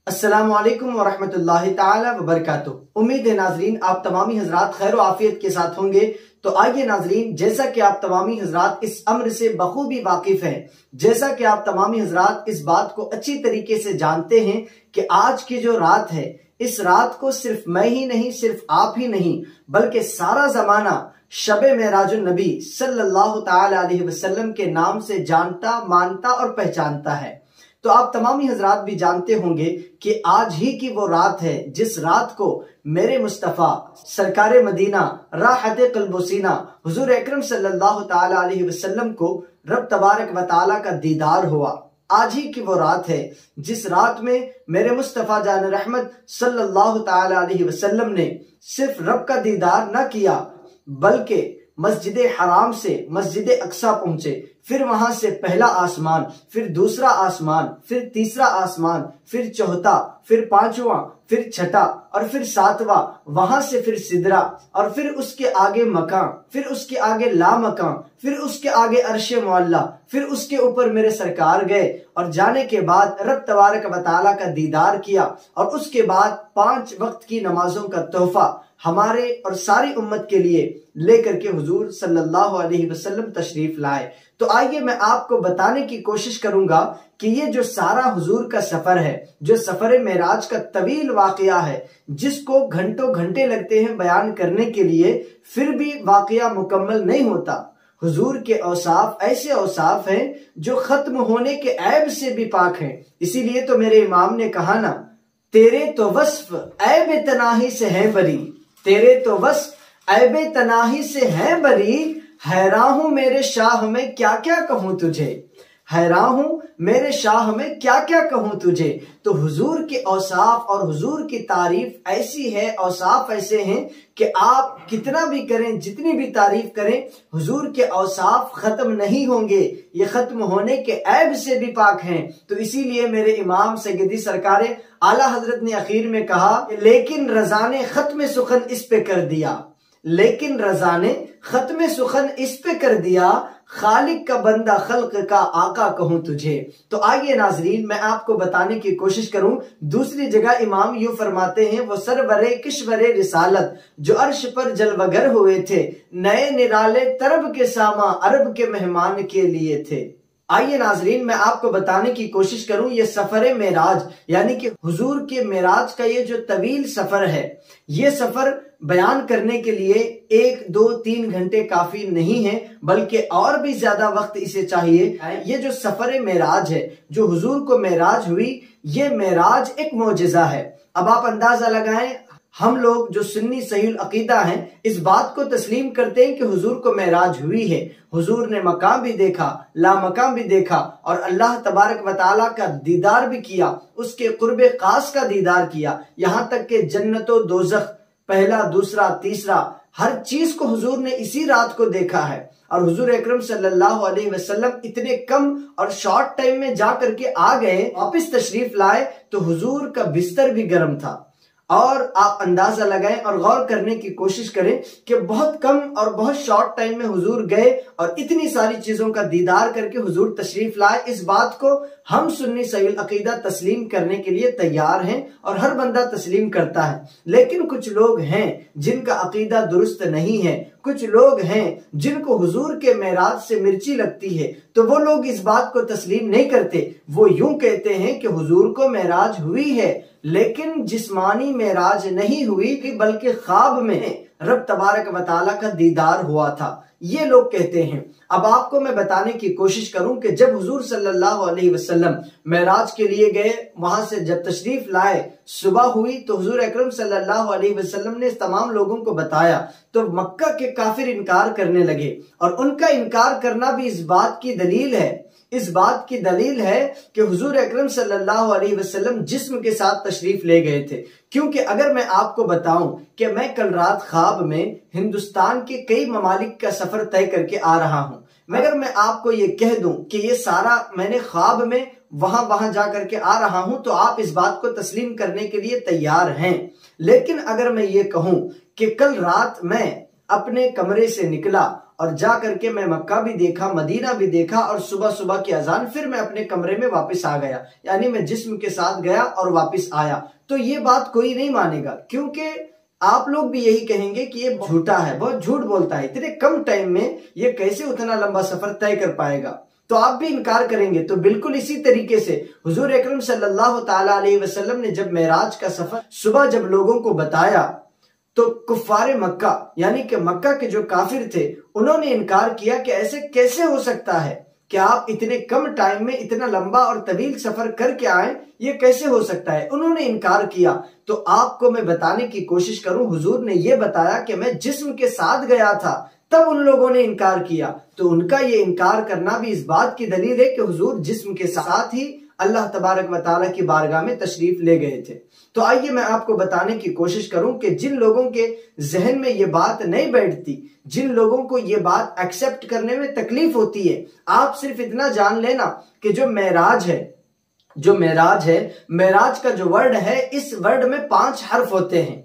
अस्सलामु अलैकुम वरहमतुल्लाहि ताला वबरकातुहू। उम्मीद है नाजरीन आप तमामी हजरात खैर व आफियत के साथ होंगे। तो आइए नाजरीन, जैसा कि आप तमामी हजरात इस अम्र से बखूबी वाकिफ हैं, जैसा कि आप तमामी हजरात इस बात को अच्छी तरीके से जानते हैं कि आज की जो रात है, इस रात को सिर्फ मैं ही नहीं, सिर्फ आप ही नहीं, बल्कि सारा जमाना शबे मेराजुन नबी सल्लल्लाहु ताला अलैहि वसल्लम के नाम से जानता, मानता और पहचानता है। तो आप तमामी हजरात भी जानते होंगे कि आज ही की वो रात है जिस रात को मेरे मुस्तफ़ा सरकारे मदीना राहत क़ल्बोसीना हुजूर अकरम सल्लल्लाहु ताला अलैहि वसल्लम को रब तबारक व ताला का दीदार हुआ। आज ही की वो रात है जिस रात में मेरे मुस्तफ़ा जान रहमत सल्लल्लाहु ताला अलैहि वसल्लम ने सिर्फ रब का दीदार न किया, बल्कि मस्जिद हराम से मस्जिद अक्सा पहुंचे, फिर वहां से पहला आसमान, फिर दूसरा आसमान, फिर तीसरा आसमान, फिर चौथा, फिर पांचवा, फिर छठा और फिर सातवां, वहां से फिर सिदरा और फिर उसके आगे मकां, फिर उसके आगे ला मकां, फिर उसके आगे अर्शे मुअल्ला, फिर उसके ऊपर मेरे सरकार गए और जाने के बाद रब तबारक व तआला का दीदार किया और उसके बाद 5 वक्त की नमाजों का तोहफा हमारे और सारी उम्मत के लिए लेकर के हुजूर सल्लल्लाहु अलैहि वसल्लम तशरीफ लाए। तो आइए मैं आपको बताने की कोशिश करूंगा कि ये जो सारा हुजूर का सफर है, जो सफर मेराज का तवील वाकया है, जिसको घंटों घंटे लगते हैं बयान करने के लिए, फिर भी वाकया मुकम्मल नहीं होता। हुजूर के औसाफ ऐसे औसाफ हैं जो खत्म होने के ऐब से भी पाक हैं। इसीलिए तो मेरे इमाम ने कहा ना, तेरे तो वस्फ ऐब तनाही से है बरी, तेरे तो वस्फ ऐब तनाही से है बरी, हैरान हूं मेरे शाह में क्या क्या कहूं तुझे, हैरान हूं मेरे शाह में क्या क्या कहूं तुझे। तो हुजूर के औसाफ और हुजूर की तारीफ ऐसी है, औसाफ ऐसे हैं कि आप कितना भी करें, जितनी भी तारीफ करें, हुजूर के औसाफ खत्म नहीं होंगे, ये खत्म होने के ऐब से भी पाक हैं। तो इसीलिए मेरे इमाम सैयदी सरकारे आला हजरत ने आखिर में कहा, लेकिन रज़ा ने खत्म सुखन इस पे कर दिया, लेकिन रज़ा ने खत्म सुखन इस पे कर दिया, खालिक का बंदा खल्क का आका कहूं तुझे। तो आइए नाजरीन, मैं आपको बताने की कोशिश करूं। दूसरी जगह इमाम यूं फरमाते हैं, वो सरवरे किश्वरे रिसालत जो अर्श पर जलवगर हुए थे, नए निराले तरब के सामा अरब के मेहमान के लिए थे। आइए नाजरीन, मैं आपको बताने की कोशिश करूं, ये सफर मेराज यानी कि हुजूर के मेराज का ये जो तवील सफर है, ये सफर बयान करने के लिए 1, 2, 3 घंटे काफी नहीं है, बल्कि और भी ज्यादा वक्त इसे चाहिए। ये जो सफर मेराज है, जो हुजूर को मेराज हुई, ये मेराज एक मोजिजा है। अब आप अंदाजा लगाएं, हम लोग जो सुन्नी सहीहुल अकीदा हैं, इस बात को तस्लीम करते हैं कि हुजूर को मेराज हुई है। हुजूर ने मकाम भी देखा, ला मकाम भी देखा और अल्लाह तबारक व ताला का दीदार भी किया, उसके कुर्बे खास का दीदार किया, यहाँ तक कि जन्नतो दोज़ख पहला, दूसरा, तीसरा, हर चीज को हुजूर ने इसी रात को देखा है। और हुजूर अकरम सल्लल्लाहु अलैहि वसल्लम इतने कम और शॉर्ट टाइम में जा करके आ गए, वापस तशरीफ लाए, तो हुजूर का बिस्तर भी गर्म था। और आप अंदाजा लगाएं और गौर करने की कोशिश करें कि बहुत कम और बहुत शॉर्ट टाइम में हुजूर गए और इतनी सारी चीजों का दीदार करके हुजूर तशरीफ लाए। इस बात को हम सुन्नी सहीहुल अकीदा तस्लीम करने के लिए तैयार हैं और हर बंदा तस्लीम करता है। लेकिन कुछ लोग हैं जिनका अकीदा दुरुस्त नहीं है, कुछ लोग हैं जिनको हुजूर के मेराज से मिर्ची लगती है, तो वो लोग इस बात को तस्लीम नहीं करते। वो यूं कहते हैं कि हुजूर को मेराज हुई है, लेकिन जिस्मानी मेराज नहीं हुई थी, बल्कि ख्वाब में रब तबारक व ताला का दीदार हुआ था, ये लोग कहते हैं। अब आपको मैं बताने की कोशिश करूं कि जब हुजूर सल्लल्लाहु अलैहि वसल्लम मेराज के लिए गए, वहां से जब तशरीफ लाए, सुबह हुई तो हुजूर अकरम सल्लल्लाहु अलैहि वसल्लम ने तमाम लोगों को बताया, तो मक्का के काफिर इनकार करने लगे। और उनका इनकार करना भी इस बात की दलील है, इस बात की दलील है कि हुजूर अकरम सल्लल्लाहु अलैहि वसल्लम जिस्म के साथ तशरीफ ले गए थे। क्योंकि अगर मैं आपको बताऊं कि मैं कल रात ख्वाब में हिंदुस्तान के कई ममालिक का सफर तय करके आ रहा हूं, मगर मैं आपको ये कह दूं कि ये सारा मैंने ख्वाब में वहां जा करके आ रहा हूं, तो आप इस बात को तस्लीम करने के लिए तैयार हैं। लेकिन अगर मैं ये कहूं कि कल रात मैं अपने कमरे से निकला और जा करके मैं मक्का भी देखा, मदीना भी देखा और सुबह सुबह की अजान, फिर मैं अपने कमरे में वापस आ गया, यानी मैं जिस्म के साथ गया और वापस आया। तो ये बात कोई नहीं मानेगा, क्योंकि आप लोग भी यही कहेंगे कि ये झूठा है, बहुत झूठ बोलता है, इतने कम टाइम में ये कैसे उतना लंबा सफर तय कर पाएगा। तो आप भी इनकार करेंगे। तो बिल्कुल इसी तरीके से हुजूर अकरम सल्लल्लाहु ताला अलैहि वसल्लम ने जब मेराज का सफर सुबह जब लोगों को बताया, तो कुफ्फारे मक्का यानी कि मक्का के जो काफिर थे, उन्होंने इनकार किया कि ऐसे कैसे हो सकता है कि आप इतने कम टाइम में इतना लंबा और तवील सफर करके आए, ये कैसे हो सकता है। उन्होंने इनकार किया। तो आपको मैं बताने की कोशिश करूं, हुजूर ने ये बताया कि मैं जिस्म के साथ गया था, तब उन लोगों ने इनकार किया। तो उनका ये इनकार करना भी इस बात की दलील है कि हुजूर जिस्म के साथ ही अल्लाह तबारक व तआला की बारगाह में तशरीफ ले गए थे। तो आइए मैं आपको बताने की कोशिश करूं कि जिन लोगों के जहन में ये बात नहीं बैठती, जिन लोगों को ये बात एक्सेप्ट करने में तकलीफ होती है, आप सिर्फ इतना जान लेना कि जो मेराज है, मेराज का जो वर्ड है, इस वर्ड में 5 हर्फ होते हैं।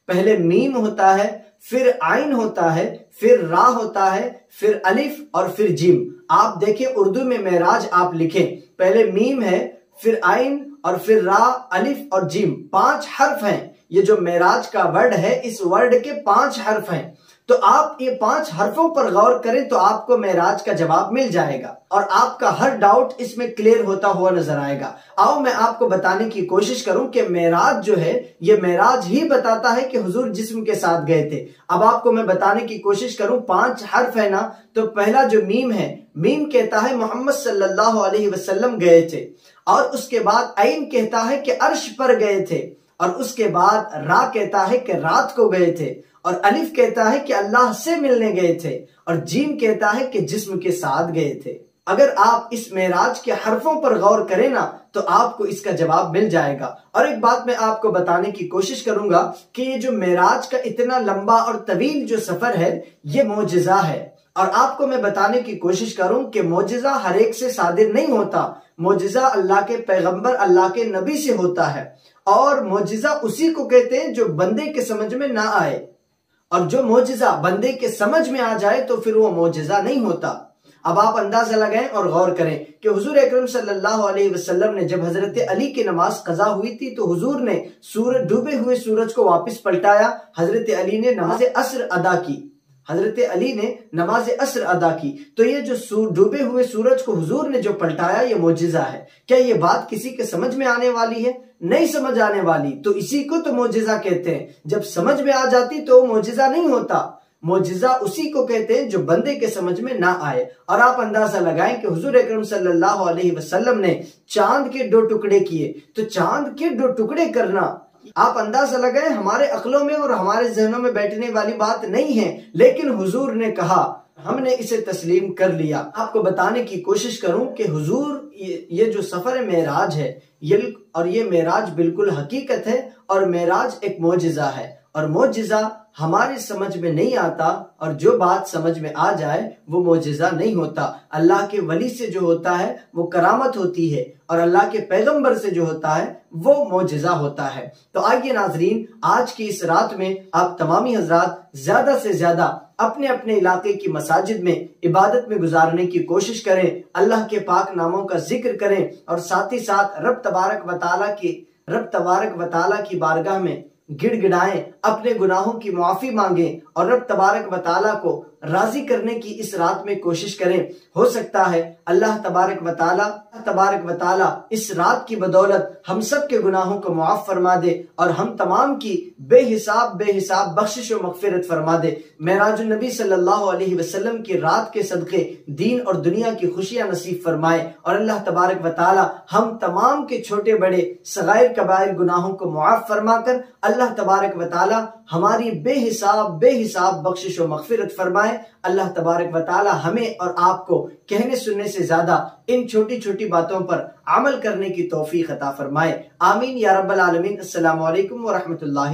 पहले मीम होता है, फिर आइन होता है, फिर रा होता है, फिर अलिफ और फिर जिम। आप देखें उर्दू में मेराज आप लिखें, पहले मीम है, फिर आइन और फिर रा, अलिफ और जिम, 5 हर्फ हैं। ये जो मेराज का वर्ड है, इस वर्ड के 5 हर्फ हैं। तो आप ये 5 हर्फों पर गौर करें तो आपको मेराज का जवाब मिल जाएगा और आपका हर डाउट इसमें क्लियर होता हुआ नजर आएगा। आओ मैं आपको बताने की कोशिश करूं कि मेराज जो है, ये मेराज ही बताता है कि हुजूर जिस्म के साथ गए थे। अब आपको मैं बताने की कोशिश करूं, 5 हर्फ है ना, तो पहला जो मीम है, मीम कहता है मोहम्मद सल्लल्लाहु अलैहि वसल्लम गए थे, और उसके बाद आइन कहता है कि अर्श पर गए थे, और उसके बाद रा कहता है कि रात को गए थे, और अलिफ कहता है कि अल्लाह से मिलने गए थे, और जीम कहता है कि जिस्म के साथ गए थे। अगर आप इस मेराज के हरफों पर गौर करें ना, तो आपको इसका जवाब मिल जाएगा। और एक बात मैं आपको बताने की कोशिश करूंगा कि ये जो मेराज का इतना लंबा और तवील जो सफर है, ये मोजिजा है। और आपको मैं बताने की कोशिश करूं कि मोजिजा हर एक से सादिर नहीं होता। मोजिजा अल्लाह के पैगंबर, अल्लाह के नबी से होता है, और मोजिजा उसी को कहते हैं जो बंदे के समझ में ना आए, और जो मोजिजा बंदे के समझ में आ जाए तो फिर वो मोजिजा नहीं होता। अब आप अंदाजा लगाएं और गौर करें कि हुजूर अकरम सल्लल्लाहु अलैहि वसल्लम ने जब हजरत अली की नमाज कजा हुई थी, तो हुजूर ने डूबे हुए सूरज को वापस पलटाया। हजरत अली ने नमाज अस्र अदा की, हजरत अली ने नमाज अस्र अदा की। तो ये जो डूबे हुए सूरज को हुजूर ने जो पलटाया, ये मोजिजा है। क्या ये बात किसी के समझ में आने वाली है? नहीं समझ आने वाली। तो इसी को तो मोजिजा कहते हैं। जब समझ में आ जाती तो मोजिजा नहीं होता। मोजिजा उसी को कहते हैं जो बंदे के समझ में ना आए। और आप अंदाजा लगाएं कि हुजूर अकरम सल्लल्लाहु अलैहि वसल्लम ने चांद के 2 टुकड़े किए। तो चांद के 2 टुकड़े करना, आप अंदाजा लगाएं, हमारे अक्लों में और हमारे जहनों में बैठने वाली बात नहीं है, लेकिन हुजूर ने कहा, हमने इसे तस्लीम कर लिया। आपको बताने की कोशिश करूं कि हुजूर ये जो सफर मेराज है, ये मेराज बिल्कुल हकीकत है, और मेराज एक मोजिजा है। और मोजिजा हमारे समझ में नहीं आता, और जो बात समझ में आ जाए वो मोजिजा नहीं होता। अल्लाह के वली से जो होता है वो करामत होती है, और अल्लाह के पैगंबर से जो होता है वो मोजिजा होता है। तो आइए नाजरीन, आज की इस रात में आप तमामी हजरात ज्यादा से ज्यादा अपने अपने इलाके की मसाजिद में इबादत में गुजारने की कोशिश करें, अल्लाह के पाक नामों का जिक्र करें, और साथ ही साथ रब तबारक व तआला की बारगाह में गिड़गिड़ाएं, अपने गुनाहों की माफी मांगें, और रब तबारक व तआला को राजी करने की इस रात में कोशिश करें। हो सकता है अल्लाह तबारक व तआला इस रात की बदौलत हम सब के गुनाहों को मुआफ फरमा दे, और हम तमाम की बेहिसाब बख्शिश व मगफिरत फरमा दे। मेराजुन नबी सल्लल्लाहु अलैहि वसल्लम की रात के सदके दीन और दुनिया की खुशियां नसीब फरमाए, और अल्लाह तबारक व तआला हम तमाम के छोटे बड़े सगायर कबायर गुनाहों को मुआफ फरमाकर अल्लाह तबारक व तआला हमारी बेहिसाब बख्शिश व मगफिरत फरमाए। अल्लाह तबारक व तआला हमें और आपको कहने सुनने से ज्यादा इन छोटी छोटी बातों पर अमल करने की तौफीक अता फरमाए। आमीन या रब्बल आलमीन। अस्सलामु अलैकुम व रहमतुल्लाहि।